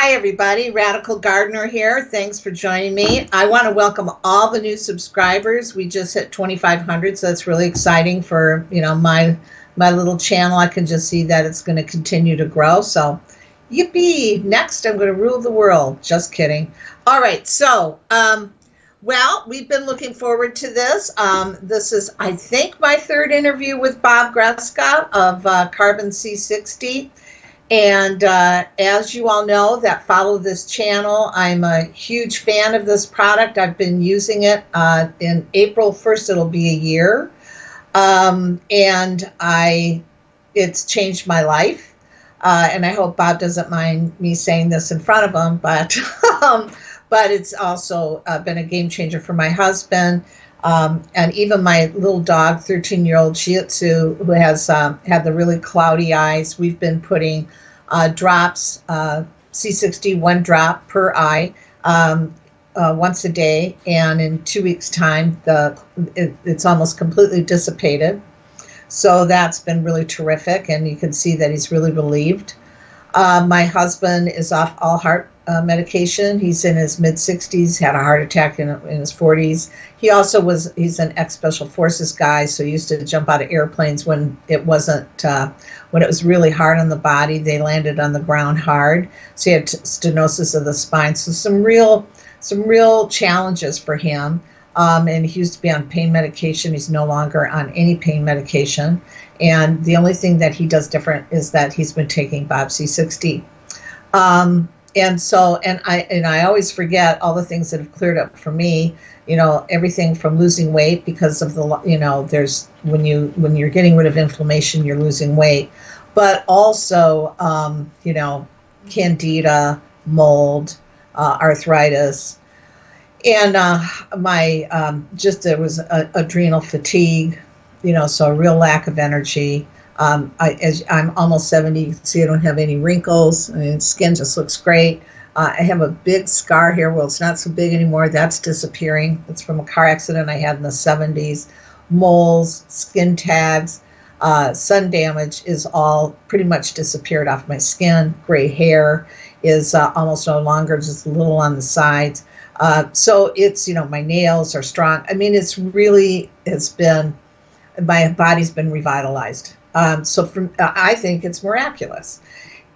Hi, everybody. Radical Gardener here. Thanks for joining me. I want to welcome all the new subscribers. We just hit 2,500, so that's really exciting for my little channel. I can just see that it's going to continue to grow. So, yippee! Next, I'm going to rule the world. Just kidding. All right. So, well, we've been looking forward to this. This is, I think, my third interview with Bob Greska of Carbon C60. And as you all know that follow this channel, I'm a huge fan of this product. I've been using it. In April 1st, it'll be a year. And it's changed my life. And I hope Bob doesn't mind me saying this in front of him, but it's also been a game changer for my husband. And even my little dog, 13-year-old Shih Tzu, who has had the really cloudy eyes, we've been putting drops, C60, 1 drop per eye, once a day. And in 2 weeks' time, it's almost completely dissipated. So that's been really terrific. And you can see that he's really relieved. My husband is off all heart medication. He's in his mid-60s, had a heart attack in his 40s. He's an ex-Special Forces guy, so he used to jump out of airplanes when it wasn't, when it was really hard on the body. They landed on the ground hard. So he had stenosis of the spine. So some real challenges for him. And he used to be on pain medication. He's no longer on any pain medication. And the only thing that he does different is that he's been taking Bob C60. And I always forget all the things that have cleared up for me. Everything from losing weight because of there's when you're getting rid of inflammation, you're losing weight, but also candida, mold, arthritis, and there was adrenal fatigue, so a real lack of energy. As I'm almost 70, you can see I don't have any wrinkles. Skin just looks great. I have a big scar here. Well, it's not so big anymore. That's disappearing. It's from a car accident I had in the 70s. Moles, skin tags, sun damage is all pretty much disappeared off my skin. Gray hair is almost no longer, just a little on the sides. So it's, my nails are strong. My body's been revitalized. I think it's miraculous.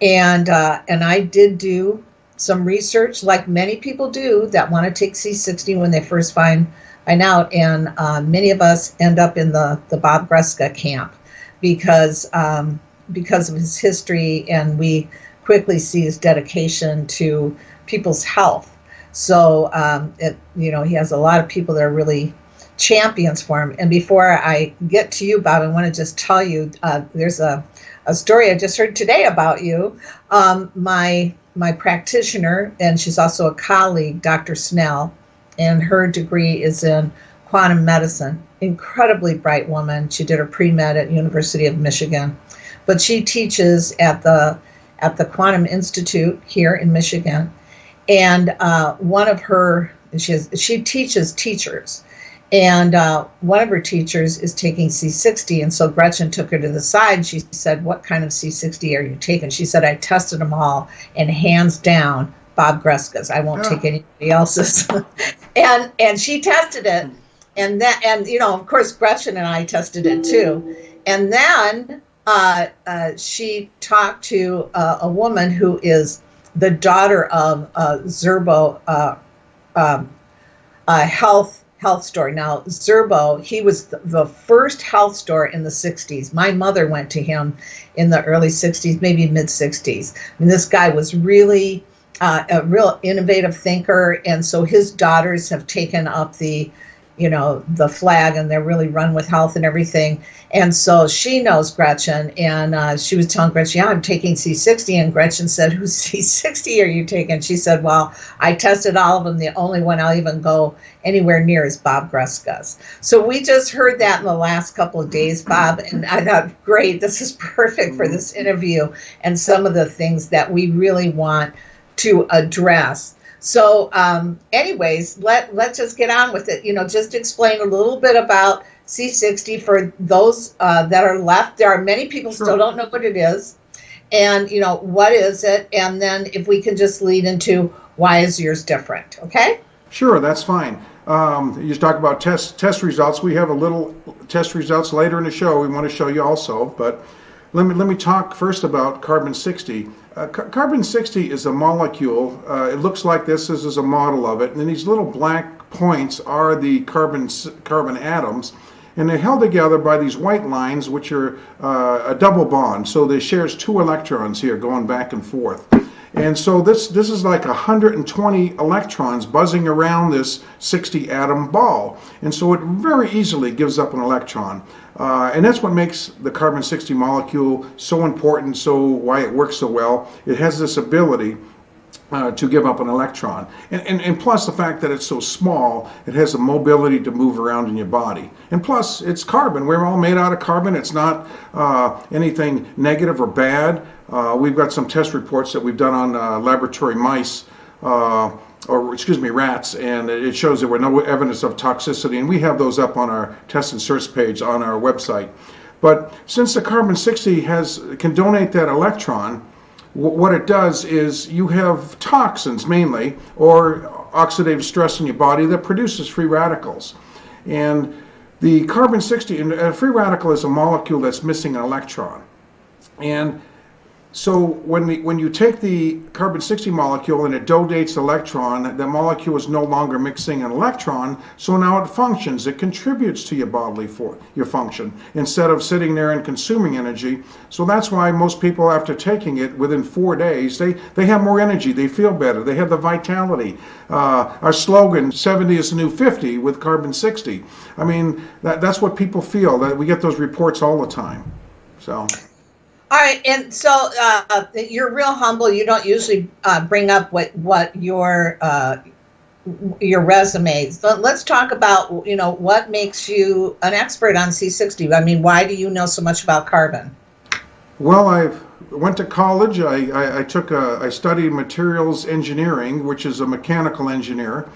And I did do some research, like many people do that want to take C60 when they first find out. And many of us end up in the Bob Greska camp because of his history, and we quickly see his dedication to people's health. So, he has a lot of people that are really champions for him. And before I get to you, Bob, I want to just tell you, there's a story I just heard today about you. My practitioner, and she's also a colleague, Dr. Snell, and her degree is in quantum medicine. Incredibly bright woman. She did her pre-med at University of Michigan, but she teaches at the Quantum Institute here in Michigan. And she teaches teachers. And one of her teachers is taking C60. And so Gretchen took her to the side. She said, "What kind of C60 are you taking?" She said, "I tested them all, and hands down, Bob Greska's. I won't take anybody else's." and she tested it. And of course, Gretchen and I tested it too. And then she talked to a woman who is the daughter of Zerbo health store. Now, Zerbo, he was the first health store in the 60s. My mother went to him in the early 60s, maybe mid 60s. And this guy was really a real innovative thinker. And so his daughters have taken up the flag, and they're really run with health and everything. And so she knows Gretchen, and she was telling Gretchen, "Yeah, I'm taking C60." And Gretchen said, "Whose C60 are you taking?" She said, "Well, I tested all of them. The only one I'll even go anywhere near is Bob Greska's." So we just heard that in the last couple of days, Bob, and I thought, great, this is perfect for this interview and some of the things that we really want to address. So anyways, let's just get on with it. Just explain a little bit about C60 for those that are left. There are many people still don't know what it is. and what is it, and then if we can just lead into why is yours different, okay? Sure, that's fine. You just talk about test results. We have a little test results later in the show we want to show you also, but let me talk first about carbon 60. Carbon 60 is a molecule. It looks like this. This is a model of it, and then these little black points are the carbon atoms, and they're held together by these white lines, which are a double bond. So they shares 2 electrons here going back and forth. And so this is like 120 electrons buzzing around this 60 atom ball. And so it very easily gives up an electron. And that's what makes the carbon 60 molecule so important, so why it works so well. It has this ability to give up an electron. And plus the fact that it's so small, it has a mobility to move around in your body. And plus, it's carbon. We're all made out of carbon. It's not anything negative or bad. We've got some test reports that we've done on laboratory mice, rats, and it shows there were no evidence of toxicity, and we have those up on our test and search page on our website. But since the carbon 60 can donate that electron, what it does is you have toxins mainly, or oxidative stress in your body that produces free radicals. And the carbon 60, a free radical is a molecule that's missing an electron. And so when you take the carbon 60 molecule and it donates electron, the molecule is no longer mixing an electron, so now it functions. It contributes to your bodily your function instead of sitting there and consuming energy. So that's why most people, after taking it within 4 days, they have more energy, they feel better, they have the vitality. Our slogan, 70 is the new 50 with carbon 60. I mean, that's what people feel. That we get those reports all the time. So. All right, and so you're real humble. You don't usually bring up what your resume. So let's talk about what makes you an expert on C60. I mean, why do you know so much about carbon? Well, I went to college. I studied materials engineering, which is a mechanical engineer.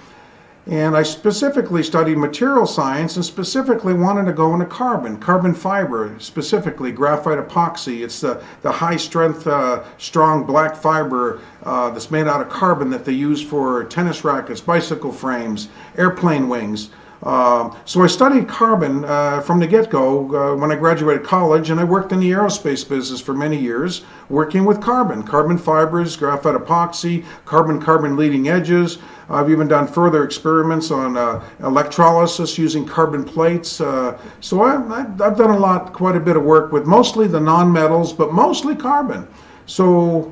And I specifically studied material science and specifically wanted to go into carbon fiber, specifically graphite epoxy. It's the high strength, strong black fiber that's made out of carbon that they use for tennis rackets, bicycle frames, airplane wings. So I studied carbon from the get-go when I graduated college, and I worked in the aerospace business for many years, working with carbon fibers, graphite epoxy, carbon leading edges. I've even done further experiments on electrolysis using carbon plates. So I've done quite a bit of work with mostly the non-metals, but mostly carbon. So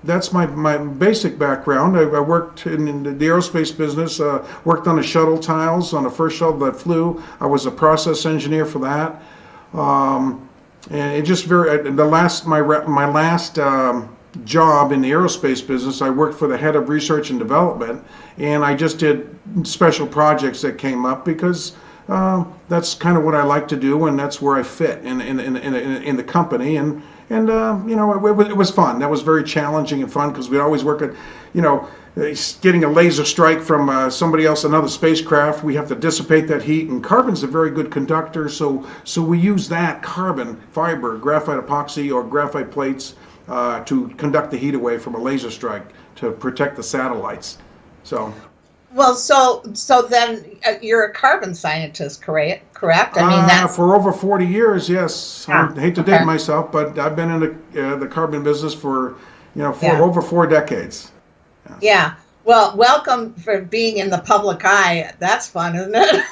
that's my basic background. I worked in the aerospace business, worked on the shuttle tiles, on the first shuttle that flew. I was a process engineer for that. And it just my last job in the aerospace business, I worked for the head of research and development, and I just did special projects that came up because that's kind of what I like to do, and that's where I fit in the company. And it was fun. That was very challenging and fun because we'd always work at, getting a laser strike from somebody else, another spacecraft. We have to dissipate that heat, and carbon's a very good conductor. So we use that carbon fiber, graphite epoxy or graphite plates to conduct the heat away from a laser strike to protect the satellites. So. Well, so then you're a carbon scientist, correct? I mean, that's for over 40 years, yes. I hate to date myself, but I've been in the carbon business for over 4 decades. Yeah. Well, welcome for being in the public eye. That's fun, isn't it?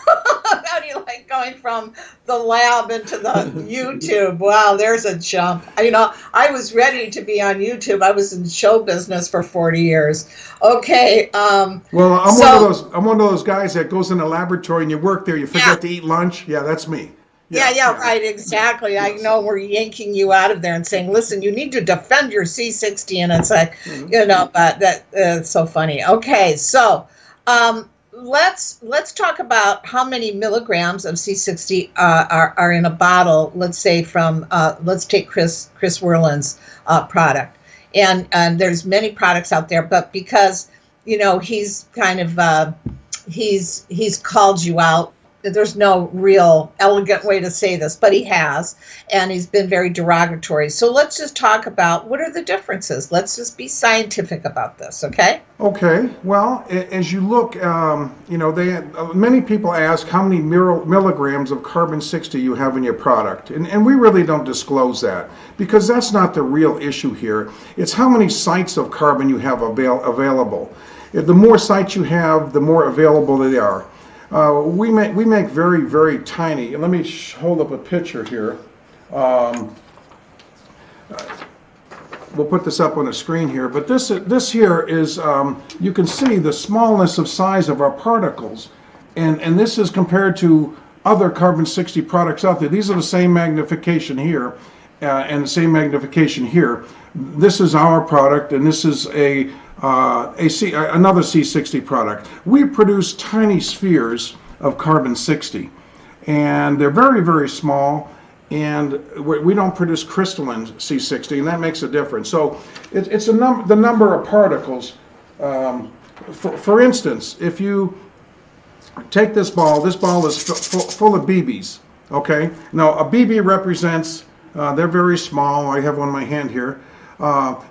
How do you like going from the lab into the YouTube? Wow, there's a jump. I was ready to be on YouTube. I was in show business for 40 years. Okay. Well, I'm one of those guys that goes in the laboratory and you work there. You forget to eat lunch. Yeah, that's me. Yeah, right, exactly. Yes. I know we're yanking you out of there and saying, listen, you need to defend your C60. And it's like, but that's so funny. Okay, so let's talk about how many milligrams of C60 are in a bottle, let's say from, let's take Chris Werland's product. And there's many products out there, but because, he's kind of, he's called you out there's no real elegant way to say this, but he has, and he's been very derogatory. So let's just talk about what are the differences. Let's just be scientific about this, okay? Okay. Well, as you look, many people ask how many milligrams of carbon-60 you have in your product, and we really don't disclose that because that's not the real issue here. It's how many sites of carbon you have available. The more sites you have, the more available they are. We make very, very tiny. Let me hold up a picture here. We'll put this up on the screen here, but this here is, you can see the smallness of size of our particles, and this is compared to other carbon-60 products out there. These are the same magnification here, and the same magnification here. This is our product, and this is another C60 product. We produce tiny spheres of carbon-60, and they're very, very small, and we don't produce crystalline C60, and that makes a difference. So it's the number of particles. For instance, if you take this ball is full of BBs, okay? Now, a BB represents, they're very small. I have one in my hand here.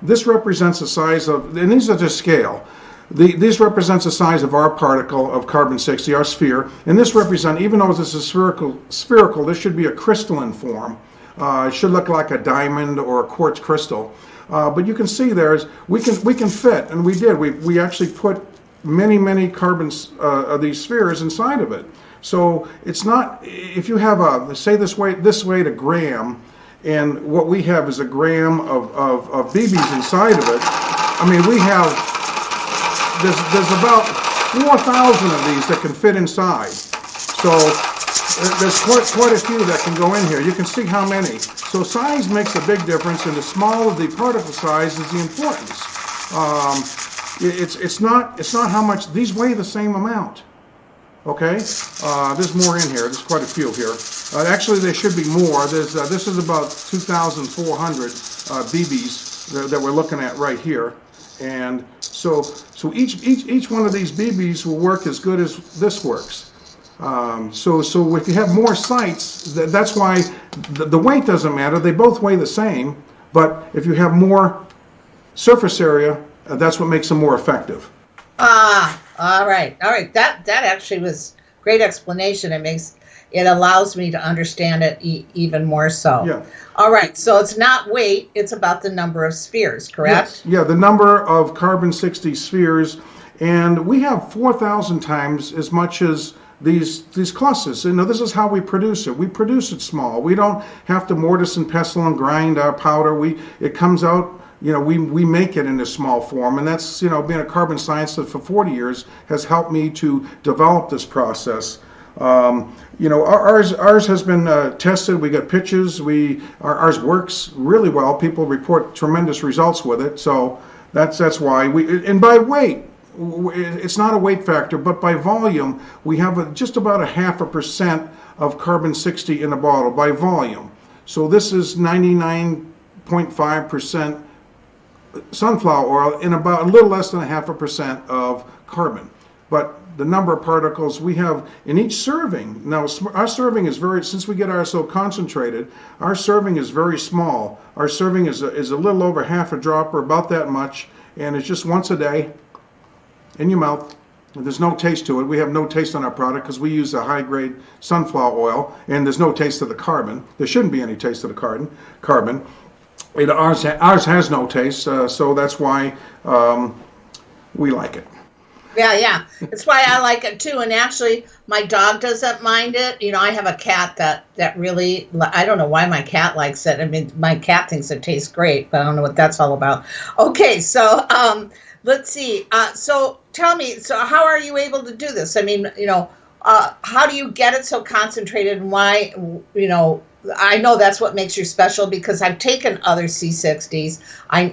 This represents the size of, and these are just scale. These represents the size of our particle of carbon-60, our sphere, and this represents, even though this is spherical, this should be a crystalline form. It should look like a diamond or a quartz crystal. But you can see we can fit, and we did. We actually put many carbons of these spheres inside of it. So it's not, if you have say this weight a gram, and what we have is a gram of BBs inside of it. I mean, we have, there's about 4,000 of these that can fit inside. So there's quite a few that can go in here. You can see how many. So size makes a big difference, and the smaller the particle size is the importance. It's not how much, these weigh the same amount. Okay, there's more in here. There's quite a few here. Actually, there should be more. This is about 2,400 BBs that we're looking at right here, and so each one of these BBs will work as good as this works. So if you have more sites, that's why the weight doesn't matter. They both weigh the same, but if you have more surface area, that's what makes them more effective. All right. That actually was great explanation. It allows me to understand it even more so. Yeah. All right. So it's not weight; it's about the number of spheres, correct? Yes. Yeah, the number of carbon-60 spheres, and we have 4,000 times as much as these clusters. This is how we produce it. We produce it small. We don't have to mortise and pestle and grind our powder. It comes out. We make it in a small form, and that's, being a carbon scientist for 40 years has helped me to develop this process. Ours has been tested. We got pictures. Ours works really well. People report tremendous results with it. So that's why and by weight, it's not a weight factor, but by volume, we have just about 0.5% of carbon-60 in a bottle by volume. So this is 99.5% sunflower oil in about a little less than 0.5% of carbon. But the number of particles we have in each serving, now our serving is since we get ours so concentrated, our serving is very small. Our serving is a little over half a drop or about that much, and it's just once a day in your mouth. There's no taste to it. We have no taste on our product because we use a high-grade sunflower oil, and there's no taste of the carbon. There shouldn't be any taste of the carbon. Ours has no taste, so that's why we like it. Yeah. That's why I like it too. And actually, my dog doesn't mind it. I have a cat that really, I don't know why my cat likes it. I mean, my cat thinks it tastes great, but I don't know what that's all about. Okay, so let's see. So tell me, how are you able to do this? I mean, how do you get it so concentrated, and why, I know that's what makes you special because I've taken other C60s.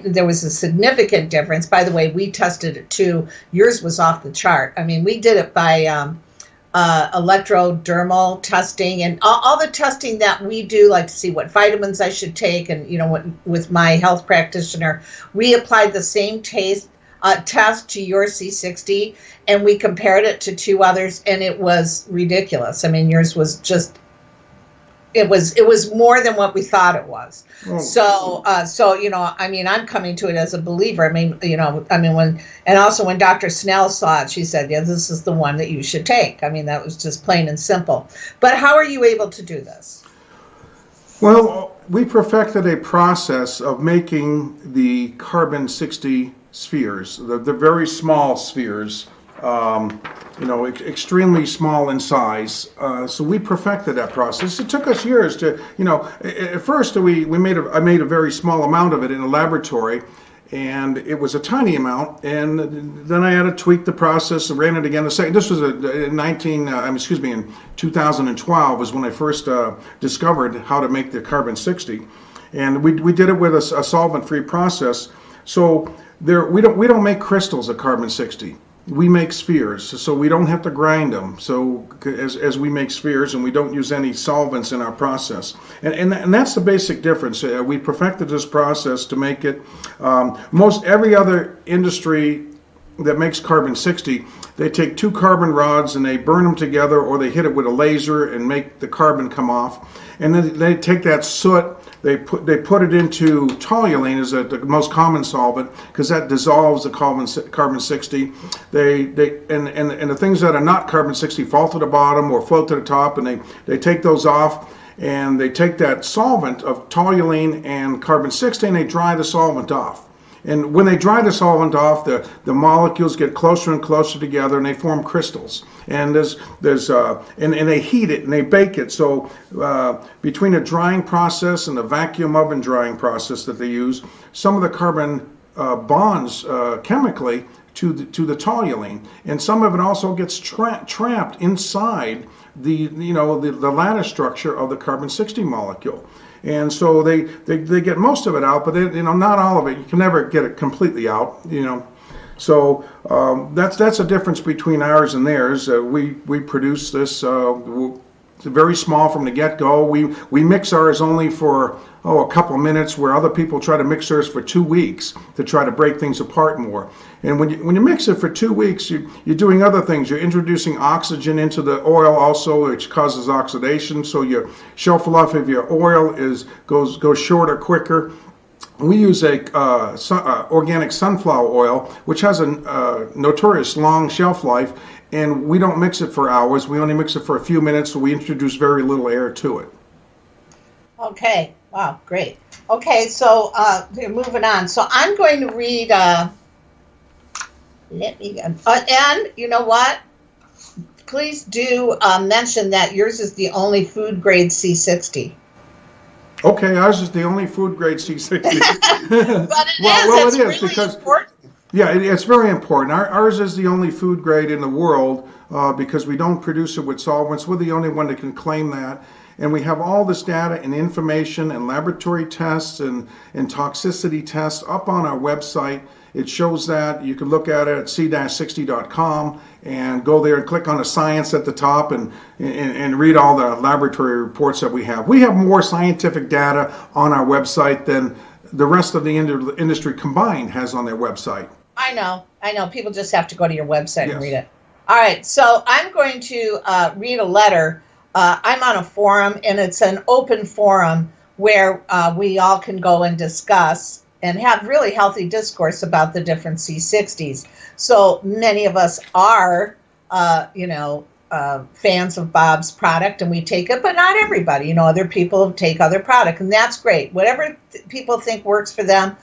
There was a significant difference. By the way, we tested it too. Yours was off the chart. I mean, we did it by electrodermal testing and all the testing that we do, like to see what vitamins I should take, and with my health practitioner, we applied the same test to your C60, and we compared it to two others, and it was ridiculous. I mean, yours was just, it was more than what we thought it was. Oh. So I mean, I'm coming to it as a believer. I mean, and also when Dr. Snell saw it, she said, yeah, this is the one that you should take. I mean, that was just plain and simple. But how are you able to do this? Well, we perfected a process of making the carbon 60 spheres, the very small spheres, extremely small in size. So we perfected that process. It took us years to, at first I made a very small amount of it in a laboratory, and it was a tiny amount. And then I had to tweak the process and ran it again. This was in 2012 was when I first discovered how to make the carbon 60, and we did it with a solvent-free process. So we don't make crystals of carbon 60. We make spheres, so we don't have to grind them. So as we make spheres, and we don't use any solvents in our process, and that's the basic difference. We perfected this process to make it. Most every other industry that makes carbon 60, they take two carbon rods and they burn them together, or they hit it with a laser and make the carbon come off, and then they take that soot. They put it into toluene, is the most common solvent, because that dissolves the carbon 60. And the things that are not carbon 60 fall to the bottom or float to the top, and they take those off, and they take that solvent of toluene and carbon 60 and they dry the solvent off. And when they dry the solvent off, the molecules get closer and closer together, and they form crystals. And and they heat it and they bake it. So between a drying process and the vacuum oven drying process that they use, some of the carbon bonds chemically to the toluene, and some of it also gets trapped inside the lattice structure of the carbon 60 molecule. And so they get most of it out, but not all of it. You can never get it completely out, So that's a difference between ours and theirs. We produce this very small from the get-go. We mix ours only for a couple minutes, where other people try to mix theirs for 2 weeks to try to break things apart more. And when you mix it for 2 weeks, you're doing other things. You're introducing oxygen into the oil also, which causes oxidation. So your shelf life of your oil goes shorter quicker. We use organic sunflower oil, which has a notorious long shelf life, and we don't mix it for hours. We only mix it for a few minutes, so we introduce very little air to it. Okay. Wow, great. Okay, so moving on. So I'm going to read, and you know what? Please do mention that yours is the only food grade C60. Okay, ours is the only food grade C60. But it is really because important. Yeah, it's very important. Ours is the only food grade in the world because we don't produce it with solvents. We're the only one that can claim that. And we have all this data and information and laboratory tests and toxicity tests up on our website. It shows that. You can look at it at C60.com and go there and click on the science at the top and read all the laboratory reports that we have. We have more scientific data on our website than the rest of the industry combined has on their website. I know. People just have to go to your website Yes. and read it. All right, so I'm going to read a letter. I'm on a forum, and it's an open forum where we all can go and discuss and have really healthy discourse about the different C60s. So many of us are, fans of Bob's product, and we take it, but not everybody. Other people take other product, and that's great. Whatever people think works for them,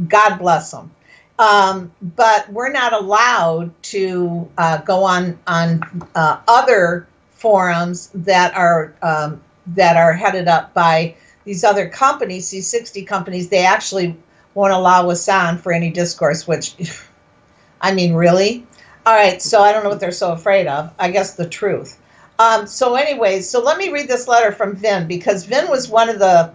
God bless them. But we're not allowed to go on other forums that are headed up by these other companies, these 60 companies. They actually won't allow us on for any discourse, which, I mean, really? All right, so I don't know what they're so afraid of. I guess the truth. So anyways, so let me read this letter from Vin, because Vin was one of the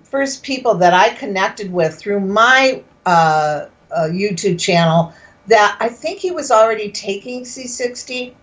first people that I connected with through my YouTube channel, that I think he was already taking C60.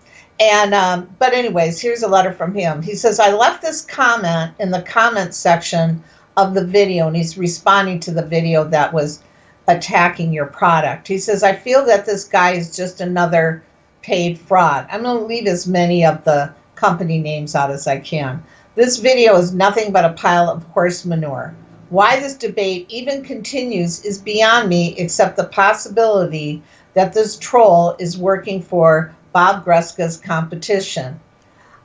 And but anyways, here's a letter from him. He says, I left this comment in the comment section of the video, and he's responding to the video that was attacking your product. He says, I feel that this guy is just another paid fraud. I'm going to leave as many of the company names out as I can. This video is nothing but a pile of horse manure. Why this debate even continues is beyond me, except the possibility that this troll is working for Bob Greska's competition.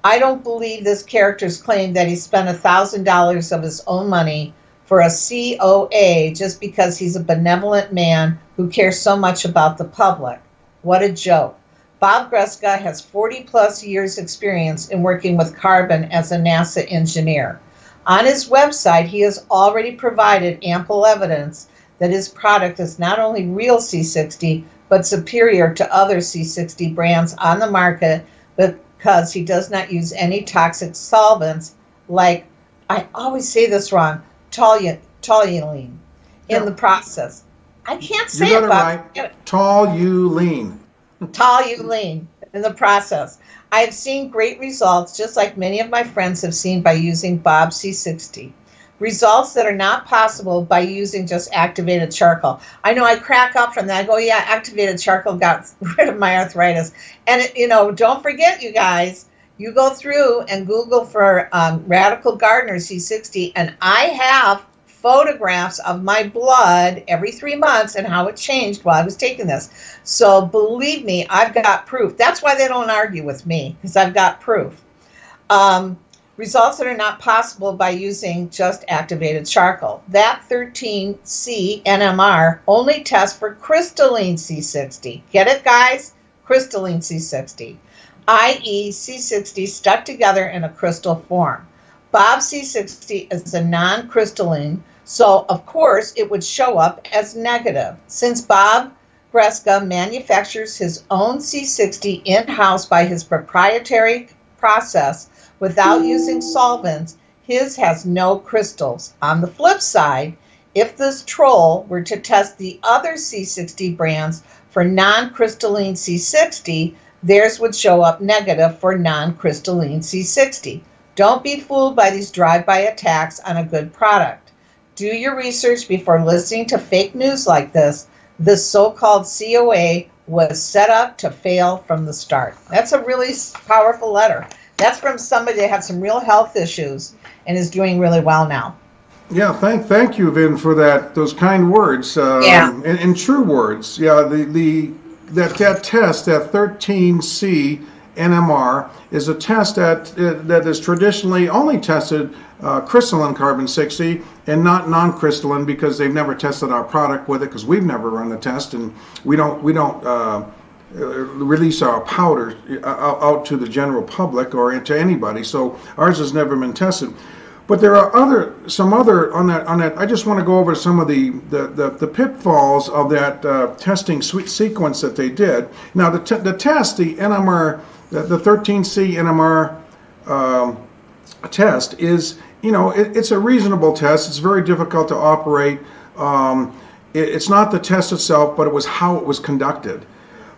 I don't believe this character's claim that he spent $1,000 of his own money for a COA just because he's a benevolent man who cares so much about the public. What a joke. Bob Greska has 40 plus years experience in working with carbon as a NASA engineer. On his website, he has already provided ample evidence that his product is not only real C60, but superior to other C60 brands on the market because he does not use any toxic solvents like, I always say this wrong, toluene in the process. I can't say it, Bob. Right. Toluene. Toluene in the process. I have seen great results, just like many of my friends have seen by using Bob C60. Results that are not possible by using just activated charcoal. I know I crack up from that. I go, yeah, activated charcoal got rid of my arthritis. And, don't forget, you guys, you go through and Google for Radical Gardener C60, and I have photographs of my blood every 3 months and how it changed while I was taking this. So believe me, I've got proof. That's why they don't argue with me, because I've got proof. Results that are not possible by using just activated charcoal. That 13C NMR only tests for crystalline C60. Get it, guys? Crystalline C60, i.e. C60 stuck together in a crystal form. Bob C60 is a non-crystalline, so of course it would show up as negative. Since Bob Greska manufactures his own C60 in-house by his proprietary process without using solvents, his has no crystals. On the flip side, if this troll were to test the other C60 brands for non-crystalline C60, theirs would show up negative for non-crystalline C60. Don't be fooled by these drive-by attacks on a good product. Do your research before listening to fake news like this. This so-called COA was set up to fail from the start. That's a really powerful letter. That's from somebody that had some real health issues and is doing really well now. Yeah, thank you, Vin, for those kind words. And true words. Yeah, that test, that 13C NMR, is a test that is traditionally only tested crystalline carbon 60 and not non-crystalline, because they've never tested our product with it, because we've never run the test, and we don't release our powder out to the general public or into anybody. So ours has never been tested. But there are some other on that. I just want to go over some of the pitfalls of that testing sequence that they did. Now the test, the NMR, the 13C NMR test is, it's a reasonable test. It's very difficult to operate. It's not the test itself, but it was how it was conducted.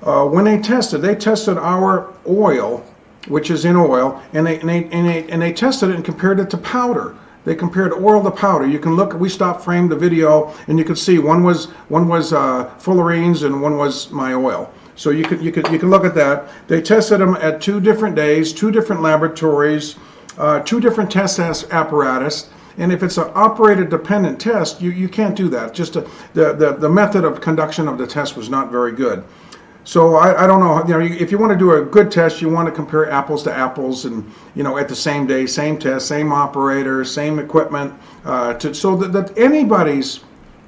When they tested our oil, which is in oil, and they tested it and compared it to powder. They compared oil to powder. You can look. We stop framed the video, and you can see one was fullerenes and one was my oil. So you can look at that. They tested them at 2 different days, 2 different laboratories, 2 different test apparatus. And if it's an operator dependent test, you can't do that. Just the method of conduction of the test was not very good. So I don't know, if you want to do a good test, you want to compare apples to apples, and at the same day, same test, same operator, same equipment, so that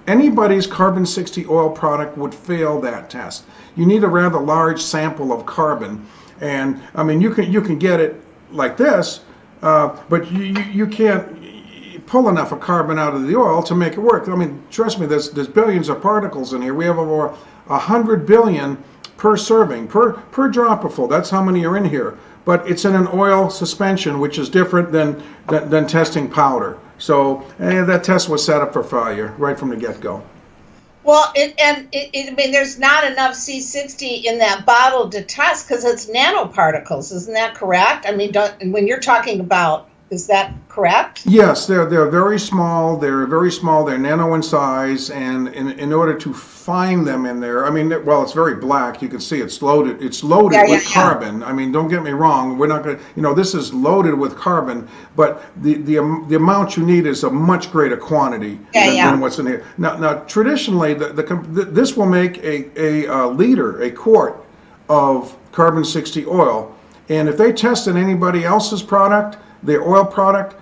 anybody's carbon 60 oil product would fail that test. You need a rather large sample of carbon, and I mean you can get it like this, but you can't pull enough of carbon out of the oil to make it work. I mean, trust me, there's billions of particles in here. We have over 100 billion per serving, per dropperful. That's how many are in here. But it's in an oil suspension, which is different than testing powder. So that test was set up for failure right from the get-go. Well, I mean, there's not enough C60 in that bottle to test because it's nanoparticles. Isn't that correct? I mean, when you're talking about Is that correct? Yes, they're very small. They're very small. They're nano in size, and in order to find them in there, I mean, well, it's very black. You can see it's loaded. It's loaded Yeah, yeah, with yeah. carbon. I mean, don't get me wrong. We're not going to, this is loaded with carbon, but the amount you need is a much greater quantity Yeah, yeah. than what's in here. Now traditionally, this will make a quart of carbon 60 oil, and if they tested anybody else's product, their oil product,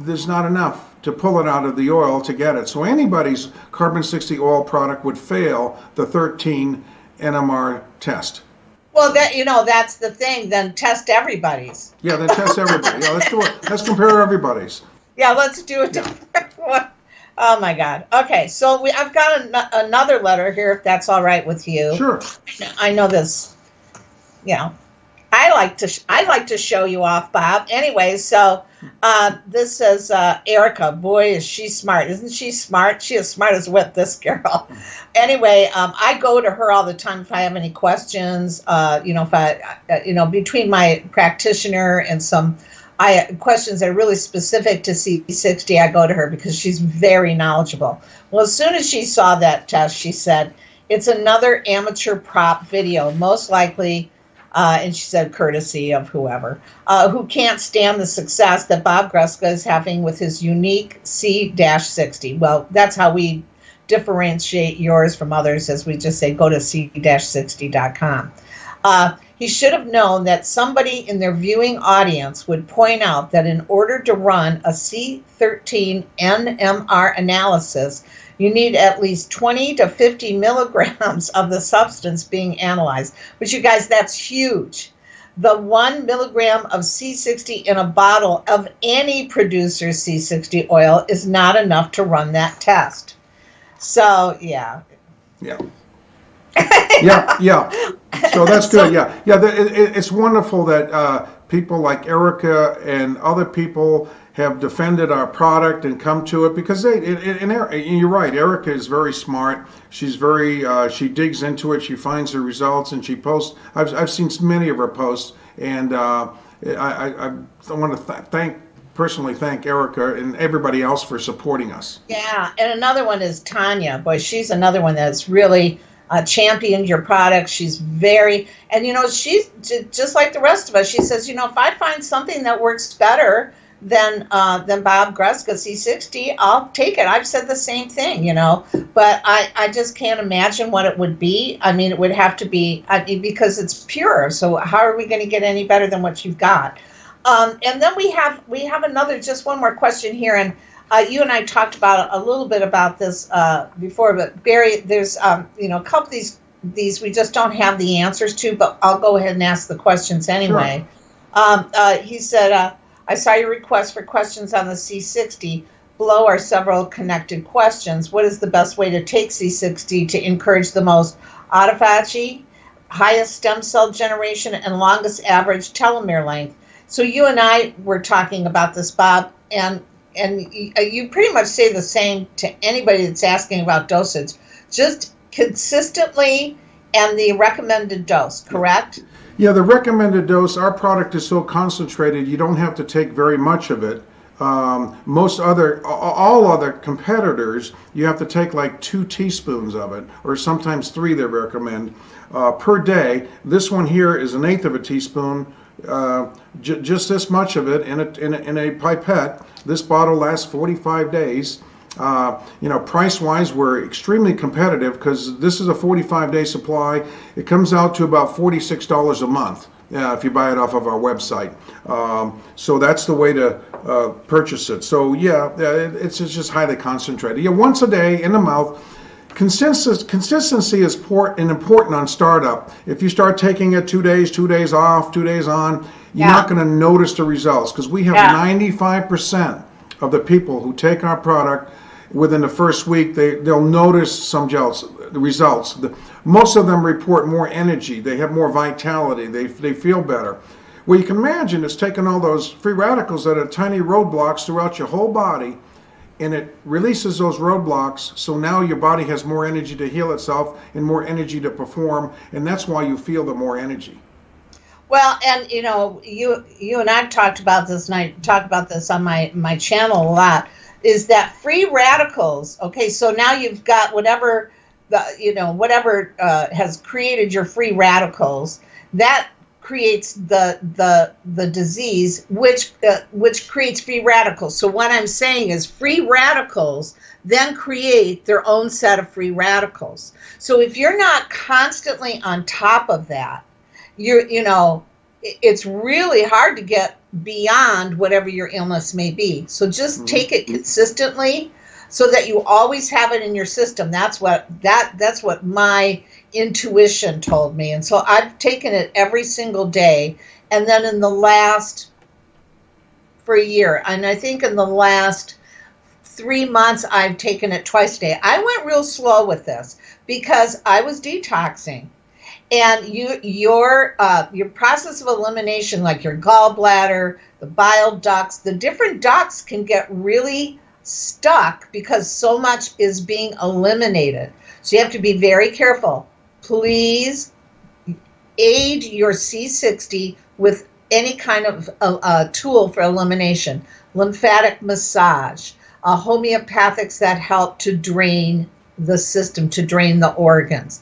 there's not enough to pull it out of the oil to get it. So anybody's carbon 60 oil product would fail the 13 NMR test. Well, that's the thing. Then test everybody's. Yeah, then test everybody. Yeah, let's do it. Let's compare everybody's. Yeah, let's do a different one. Oh my God. Okay, so I've got another letter here, if that's all right with you. Sure. I know this. I like to show you off, Bob. Anyway, so this says Erica. Boy, is she smart! Isn't she smart? She is smart as whip. This girl. Anyway, I go to her all the time if I have any questions. If I, between my practitioner and some questions that are really specific to C60, I go to her because she's very knowledgeable. Well, as soon as she saw that test, she said, "It's another amateur prop video, most likely." And she said, courtesy of whoever, who can't stand the success that Bob Greska is having with his unique C60. Well, that's how we differentiate yours from others, as we just say, go to C60.com. He should have known that somebody in their viewing audience would point out that in order to run a C13 NMR analysis, you need at least 20 to 50 milligrams of the substance being analyzed. But you guys, that's huge. The 1 milligram of C60 in a bottle of any producer's C60 oil is not enough to run that test. So, yeah. Yeah. Yeah. So that's good. Yeah. It's wonderful that people like Erica and other people have defended our product and come to it because you're right. Erica is very smart. She's she digs into it. She finds the results and she posts. I've seen many of her posts, and I want to personally thank Erica and everybody else for supporting us. Yeah, and another one is Tanya. Boy, she's another one that's really championed your product. She's she's just like the rest of us. She says, if I find something that works better than Bob Greska C60, I'll take it. I've said the same thing, but I just can't imagine what it would be. I mean, it would have to be, because it's pure. So how are we going to get any better than what you've got? And then we have another, just one more question here. And you and I talked about a little bit about this before, but Barry, there's a couple of these we just don't have the answers to, but I'll go ahead and ask the questions anyway. Sure. He said, I saw your request for questions on the C60. Below are several connected questions. What is the best way to take C60 to encourage the most autophagy, highest stem cell generation, and longest average telomere length? So you and I were talking about this, Bob, and you pretty much say the same to anybody that's asking about dosage. Just consistently and the recommended dose, correct? Yeah, the recommended dose, our product is so concentrated, you don't have to take very much of it. All other competitors, you have to take like 2 teaspoons of it, or sometimes 3 they recommend, per day. This one here is 1/8 of a teaspoon, just this much of it in a pipette. This bottle lasts 45 days. Price-wise, we're extremely competitive because this is a 45-day supply. It comes out to about $46 a month if you buy it off of our website. So that's the way to purchase it. So it's just highly concentrated. Yeah, once a day in the mouth. Consistency is important on startup. If you start taking it 2 days, 2 days off, 2 days on, you're not going to notice the results because we have 95% of the people who take our product within the first week, they'll notice the results. Most of them report more energy. They have more vitality. They feel better. Well, you can imagine it's taking all those free radicals that are tiny roadblocks throughout your whole body, and it releases those roadblocks, so now your body has more energy to heal itself and more energy to perform, and that's why you feel the more energy. Well, and you and I've talked about this, and I talk about this on my channel a lot. Is that free radicals? Okay, so now you've got whatever whatever has created your free radicals that creates the disease, which creates free radicals. So what I'm saying is free radicals then create their own set of free radicals. So if you're not constantly on top of that, it's really hard to get beyond whatever your illness may be. So just take it consistently so that you always have it in your system. That's what my intuition told me. And so I've taken it every single day. And then for a year, and I think in the last 3 months, I've taken it twice a day. I went real slow with this because I was detoxing. And your process of elimination, like your gallbladder, the bile ducts, the different ducts can get really stuck because so much is being eliminated. So you have to be very careful. Please aid your C60 with any kind of tool for elimination. Lymphatic massage, homeopathics that help to drain the system, to drain the organs.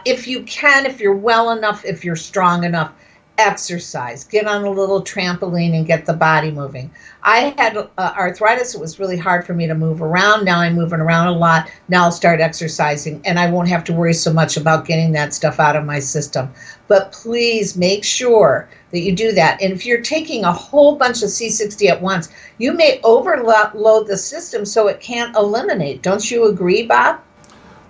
If you can, if you're well enough, if you're strong enough, exercise. Get on a little trampoline and get the body moving. I had arthritis. It was really hard for me to move around. Now I'm moving around a lot. Now I'll start exercising, and I won't have to worry so much about getting that stuff out of my system. But please make sure that you do that. And if you're taking a whole bunch of C60 at once, you may overload the system so it can't eliminate. Don't you agree, Bob?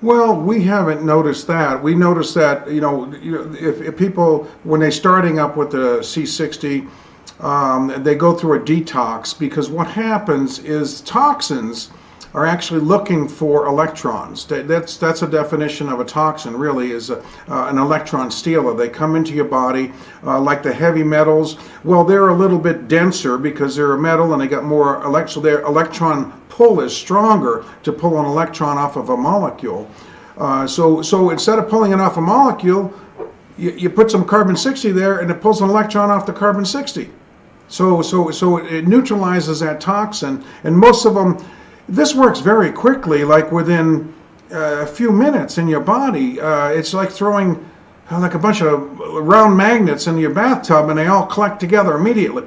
Well, we haven't noticed that. We noticed that, if people, when they're starting up with the C60, they go through a detox, because what happens is toxins are actually looking for electrons. That's a definition of a toxin, really, is an electron stealer. They come into your body like the heavy metals. Well, they're a little bit denser because they're a metal and they got more so their electron pull is stronger to pull an electron off of a molecule. So instead of pulling it off a molecule, you put some carbon-60 there and it pulls an electron off the carbon-60. So it neutralizes that toxin, and most of them, this works very quickly, like within a few minutes in your body. It's like throwing like a bunch of round magnets in your bathtub and they all collect together immediately.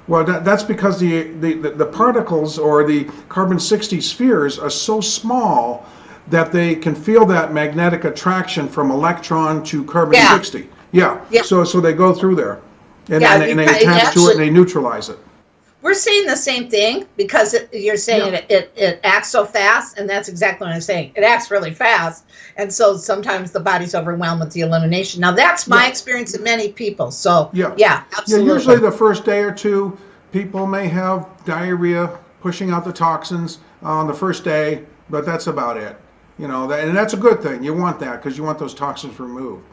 Well, that's because the particles, or the carbon-60 spheres, are so small that they can feel that magnetic attraction from electron to carbon-60. Yeah. So they go through there, and they attach to it and they neutralize it. We're saying the same thing, because you're saying it acts so fast, and that's exactly what I'm saying. It acts really fast, and so sometimes the body's overwhelmed with the elimination. Now, that's my experience in many people. So, yeah, absolutely. Usually the first day or two, people may have diarrhea, pushing out the toxins on the first day, but that's about it. And that's a good thing. You want that, because you want those toxins removed.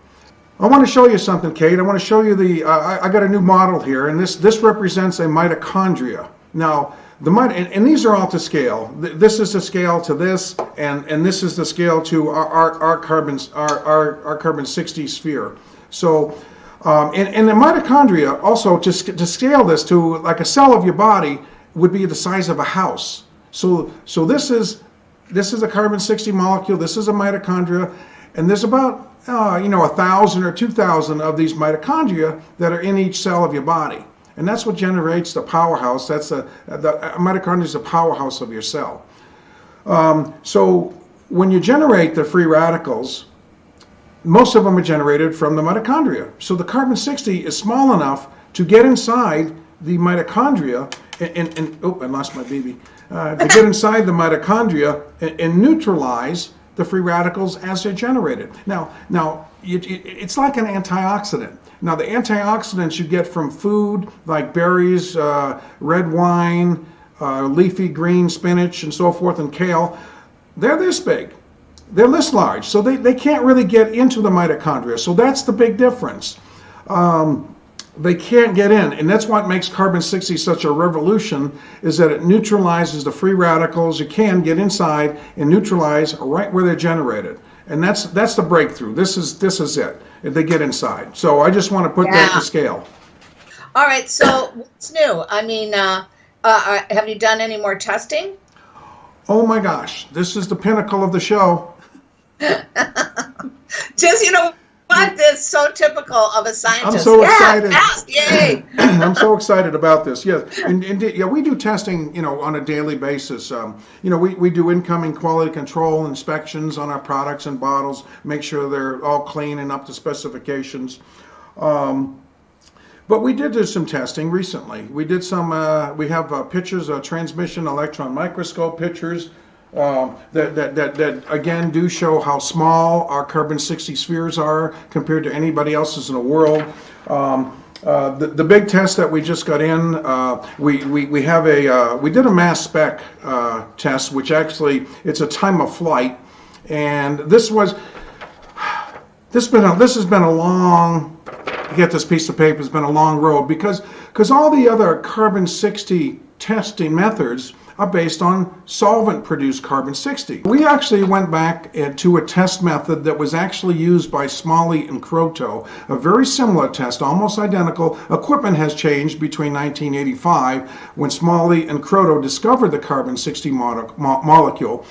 I want to show you something, Kate. I want to show you I got a new model here, and this represents a mitochondria. Now, and these are all to scale. This is the scale to this, and this is the scale to our carbon-60 sphere. So, and the mitochondria, also, to scale this to like a cell of your body, would be the size of a house. So this is a carbon-60 molecule. This is a mitochondria, and there's about 1,000 or 2,000 of these mitochondria that are in each cell of your body, and that's what generates the powerhouse. The mitochondria is the powerhouse of your cell. So when you generate the free radicals, most of them are generated from the mitochondria. So the carbon-60 is small enough to get inside the mitochondria and I lost my baby. To get inside the mitochondria and neutralize the free radicals as they're generated. Now, it's like an antioxidant. Now, the antioxidants you get from food, like berries, red wine, leafy green spinach, and so forth, and kale, they're this big. They're this large, so they can't really get into the mitochondria. So that's the big difference. They can't get in, and that's what makes carbon-60 such a revolution, is that it neutralizes the free radicals. You can get inside and neutralize right where they're generated. And that's the breakthrough. This is it. They get inside. So I just want to put that to scale. All right. So what's new? I mean, have you done any more testing? Oh my gosh, this is the pinnacle of the show. Just, you know what? That's so typical of a scientist. I'm so excited. Yay! I'm so excited about this. Yes, and yeah, we do testing, on a daily basis. We do incoming quality control inspections on our products and bottles, make sure they're all clean and up to specifications. But we did do some testing recently. We did some. We have pictures, transmission electron microscope pictures that again do show how small our carbon-60 spheres are compared to anybody else's in the world. The big test that we just got in, we did a mass spec test, which actually it's a time of flight, and this has been a long. To get this piece of paper has been a long road because all the other carbon-60 testing methods are based on solvent-produced carbon-60. We actually went back to a test method that was actually used by Smalley and Croteau, a very similar test, almost identical. Equipment has changed between 1985 when Smalley and Croteau discovered the carbon-60 molecule.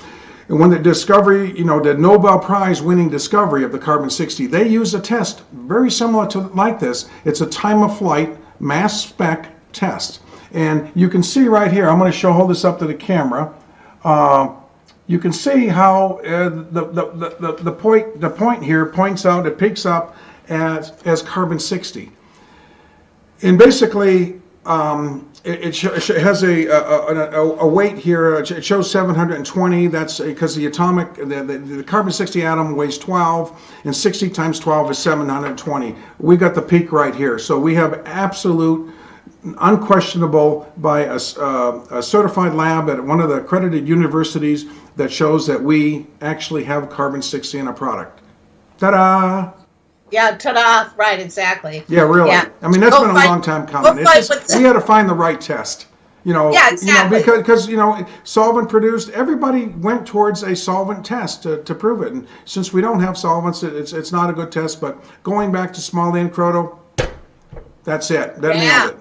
And when the discovery, the Nobel Prize winning discovery of the carbon-60, they used a test very similar to like this. It's a time of flight mass spec test. And you can see right here, I'm going to hold this up to the camera. You can see how the point here points out, it peaks up as carbon-60. And basically, it has a weight here. It shows 720. That's because the carbon-60 atom weighs 12, and 60 times 12 is 720. We got the peak right here. So we have absolute, unquestionable by a certified lab at one of the accredited universities that shows that we actually have carbon-60 in a product. Ta-da! Yeah, ta-da! Right, exactly. Yeah, really. Yeah. I mean, that's been a long time coming. We had to find the right test. Yeah, exactly. Because solvent produced. Everybody went towards a solvent test to prove it. And since we don't have solvents, it's not a good test. But going back to Smalley and Croteau, that's it. That nailed it.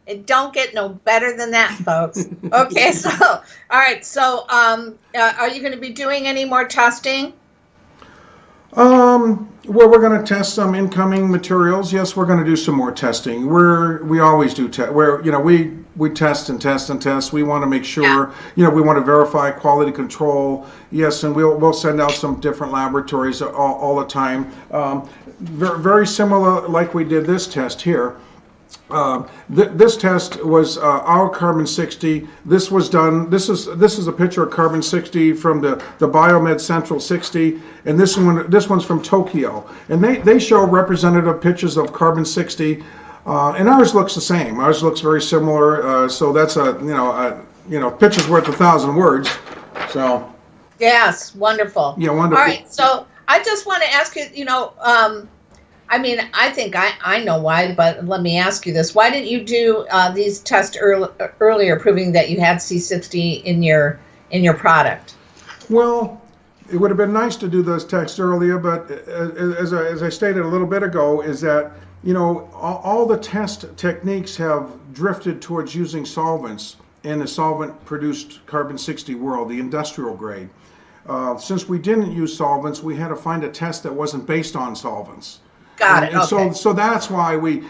It don't get no better than that, folks. Okay, so all right. So, are you going to be doing any more testing? Well, we're going to test some incoming materials. Yes, we're going to do some more testing. We always do test. We test and test and test. We want to make sure, we want to verify quality control. Yes, and we'll send out some different laboratories all the time. Very similar, like we did this test here. This test was our carbon-60. This was done. This is a picture of carbon-60 from the Biomed Central 60, and this one's from Tokyo. And they show representative pictures of carbon-60, and ours looks the same. Ours looks very similar. So that's picture's worth 1,000 words. So. Yes, wonderful. Yeah, wonderful. All right, so I just want to ask you, I mean, I think I know why, but let me ask you this. Why didn't you do these tests earlier proving that you had C60 in your product? Well, it would have been nice to do those tests earlier, but as I stated a little bit ago, is that, all the test techniques have drifted towards using solvents in the solvent-produced carbon-60 world, the industrial grade. Since we didn't use solvents, we had to find a test that wasn't based on solvents. Got it. And okay. so that's why we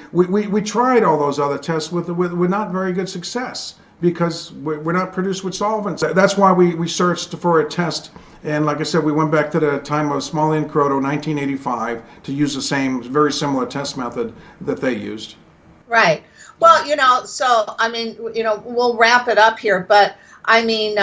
tried all those other tests with not very good success because we're not produced with solvents. That's why we searched for a test. And like I said, we went back to the time of Smalley and Croteau, 1985, to use the same, very similar test method that they used. Right. Well, so, I mean, we'll wrap it up here, but I mean,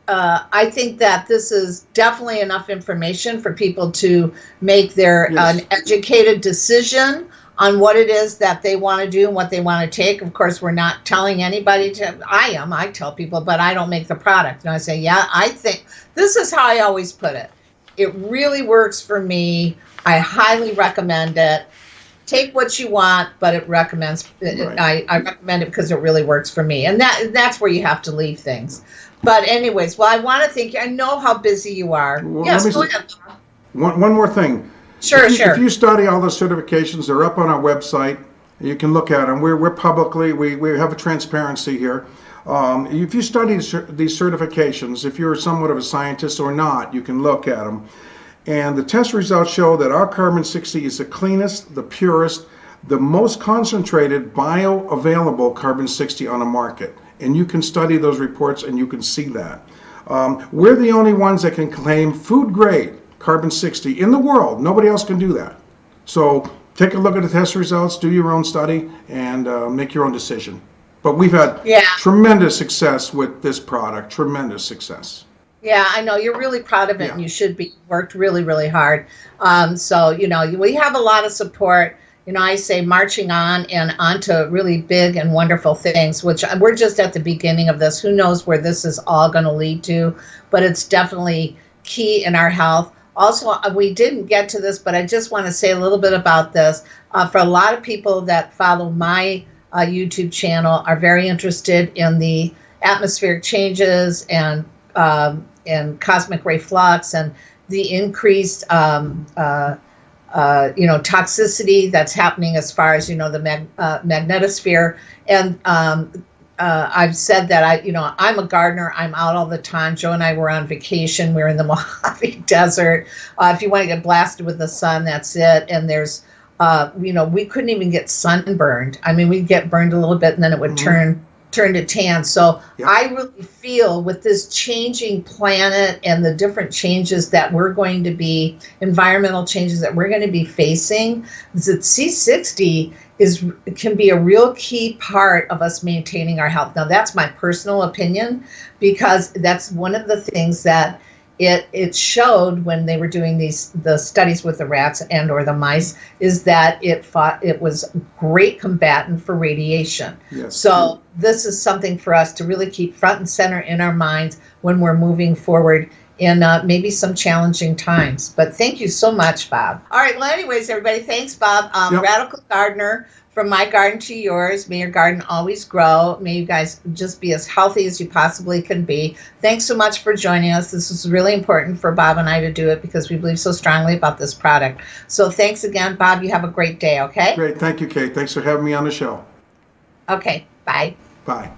I think that this is definitely enough information for people to make an educated decision on what it is that they want to do and what they want to take. Of course, we're not telling anybody to. I tell people, but I don't make the product. And I say, I think this is how I always put it. It really works for me. I highly recommend it. Take what you want, but it recommends. Right. I recommend it because it really works for me, and that's where you have to leave things. But anyways, well, I want to thank you. I know how busy you are. Well, yes, go ahead. One more thing. Sure, sure. If you study all the certifications, they're up on our website. You can look at them. We're publicly, we have a transparency here. If you study these certifications, if you're somewhat of a scientist or not, you can look at them. And the test results show that our carbon 60 is the cleanest, the purest, the most concentrated bioavailable carbon 60 on the market. And you can study those reports and you can see that. We're the only ones that can claim food grade carbon 60 in the world. Nobody else can do that. So take a look at the test results, do your own study, and make your own decision. But we've had tremendous success with this product, tremendous success. Yeah, I know you're really proud of it, and you should be. Worked really, really hard. So, you know, we have a lot of support. You know, I say marching on and on to really big and wonderful things, which we're just at the beginning of this. Who knows where this is all going to lead to, but it's definitely key in our health. Also, we didn't get to this, but I just want to say a little bit about this. For a lot of people that follow my YouTube channel are very interested in the atmospheric changes and cosmic ray flux and the increased toxicity that's happening as far as, the magnetosphere. And I've said that I'm a gardener. I'm out all the time. Joe and I were on vacation. We were in the Mojave Desert. If you want to get blasted with the sun, that's it. And there's, we couldn't even get sunburned. I mean, we'd get burned a little bit and then it would turn to tan. So I really feel with this changing planet and the different changes that we're going to be, environmental changes that we're going to be facing, that C60 can be a real key part of us maintaining our health. Now, that's my personal opinion, because that's one of the things that it showed when they were doing the studies with the rats and or the mice, is that it was a great combatant for radiation. Yes. So this is something for us to really keep front and center in our minds when we're moving forward in maybe some challenging times. But thank you so much, Bob. All right. Well, anyways, everybody, thanks, Bob. Radical Gardener, from my garden to yours. May your garden always grow. May you guys just be as healthy as you possibly can be. Thanks so much for joining us. This was really important for Bob and I to do it because we believe so strongly about this product. So thanks again, Bob. You have a great day, okay? Great. Thank you, Kate. Thanks for having me on the show. Okay. Bye. Bye.